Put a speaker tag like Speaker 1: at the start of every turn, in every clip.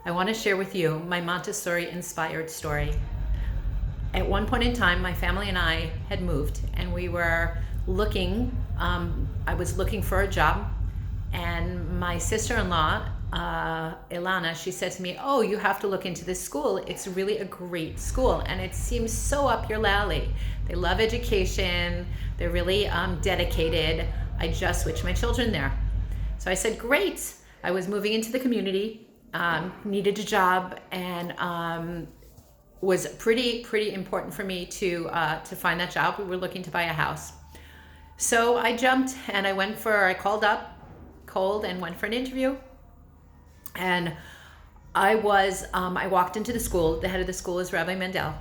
Speaker 1: I want to share with you my Montessori inspired story. At one point in time, my family and I had moved, and we were looking, I was looking for a job, and my sister-in-law, Ilana, she said to me, "Oh, you have to look into this school. It's really a great school, and it seems so up your alley. They love education. They're really dedicated. I just switched my children there." So I said, "Great." I was moving into the community, needed a job, and was pretty important for me to find that job. We were looking to buy a house. So I jumped and I called up cold and went for an interview. And I walked into the school. The head of the school is Rabbi Mendel,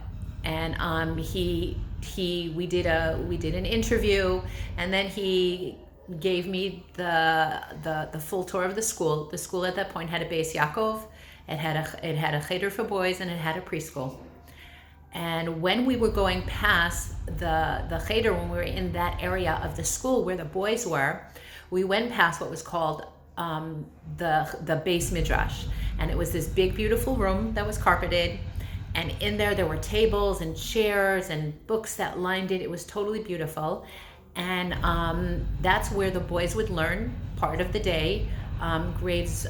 Speaker 1: and we did an interview, and then he gave me the full tour of the school. The school at that point had a Beis Yaakov, it had a cheder for boys, and it had a preschool. And when we were going past the cheder, when we were in that area of the school where the boys were, we went past what was called the base midrash, and it was this big beautiful room that was carpeted, and in there were tables and chairs and books that lined it. It was totally beautiful, and that's where the boys would learn part of the day, grades,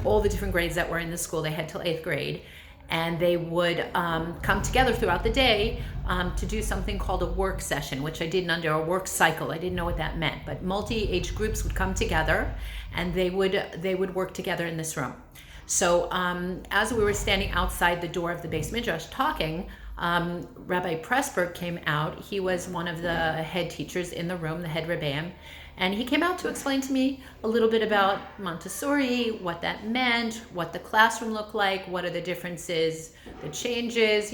Speaker 1: all the different grades that were in the school. They had till 8th grade, and they would come together throughout the day to do something called a work session, which I didn't under a work cycle. I didn't know what that meant, but multi-age groups would come together, and they would work together in this room. So as we were standing outside the door of the Beis Midrash talking, Rabbi Pressburg came out. He was one of the head teachers in the room, the head rebbeim, and he came out to explain to me a little bit about Montessori, what that meant, what the classroom looked like, what are the differences, the changes,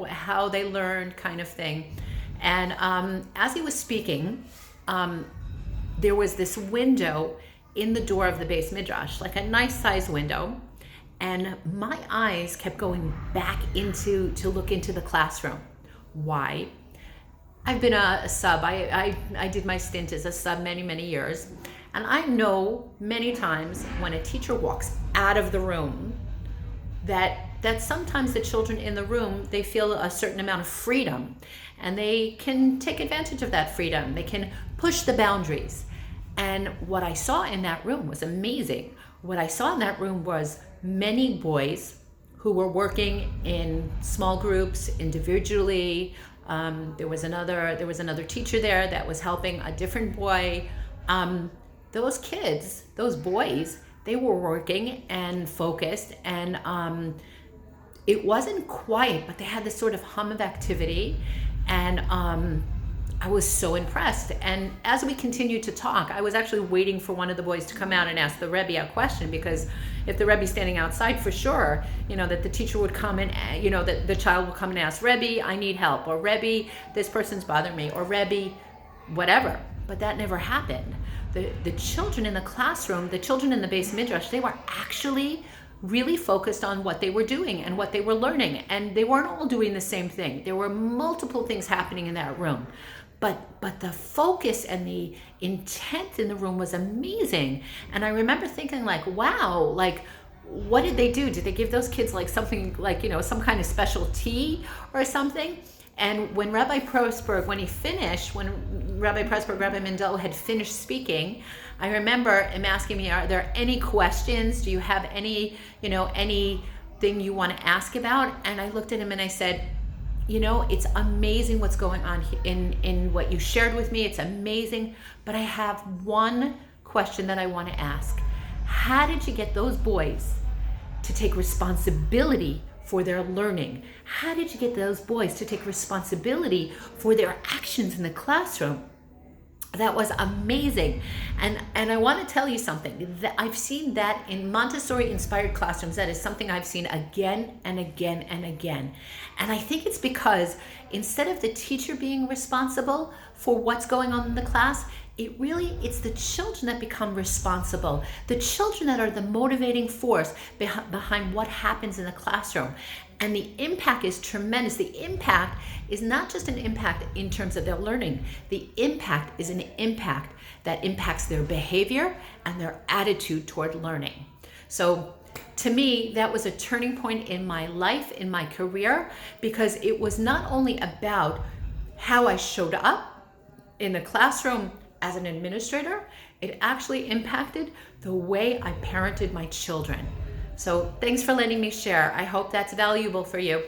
Speaker 1: how they learned, kind of thing. And as he was speaking, there was this window in the door of the Beis Midrash, like a nice sized window. And my eyes kept going back to look into the classroom. Why? I've been a sub. I did my stint as a sub many years. And I know many times when a teacher walks out of the room that sometimes the children in the room, they feel a certain amount of freedom, and they can take advantage of that freedom. They can push the boundaries. And what I saw in that room was amazing. What I saw in that room was many boys who were working in small groups, individually. There was another teacher there that was helping a different boy. Those kids, those boys, they were working and focused, and it wasn't quiet, but they had this sort of hum of activity, and I was so impressed. And as we continued to talk, I was actually waiting for one of the boys to come out and ask the Rebbe a question, because if the Rebbe's standing outside, for sure, that the teacher would come and, that the child would come and ask, "Rebbe, I need help," or "Rebbe, this person's bothering me," or "Rebbe, whatever." But that never happened. The children in the classroom, the children in the Beis Midrash, they were actually really focused on what they were doing and what they were learning. And they weren't all doing the same thing. There were multiple things happening in that room. But the focus and the intent in the room was amazing. And I remember thinking, like, wow, like, what did they do? Did they give those kids like something like, some kind of special tea or something? And when Rabbi Pressburg Mendel had finished speaking, I remember him asking me, "Are there any questions? Do you have anything you want to ask about?" And I looked at him and I said, "It's amazing what's going on in what you shared with me. It's amazing. But I have one question that I want to ask. How did you get those boys to take responsibility for their learning? How did you get those boys to take responsibility for their actions in the classroom?" That was amazing. And I want to tell you something. That I've seen that in Montessori inspired classrooms. That is something I've seen again and again and again. And I think it's because instead of the teacher being responsible for what's going on in the class, it's the children that become responsible. The children that are the motivating force behind what happens in the classroom. And the impact is tremendous. The impact is not just an impact in terms of their learning. The impact is an impact that impacts their behavior and their attitude toward learning. So To me, that was a turning point in my life, in my career, because it was not only about how I showed up in the classroom as an administrator, it actually impacted the way I parented my children. So thanks for letting me share. I hope that's valuable for you.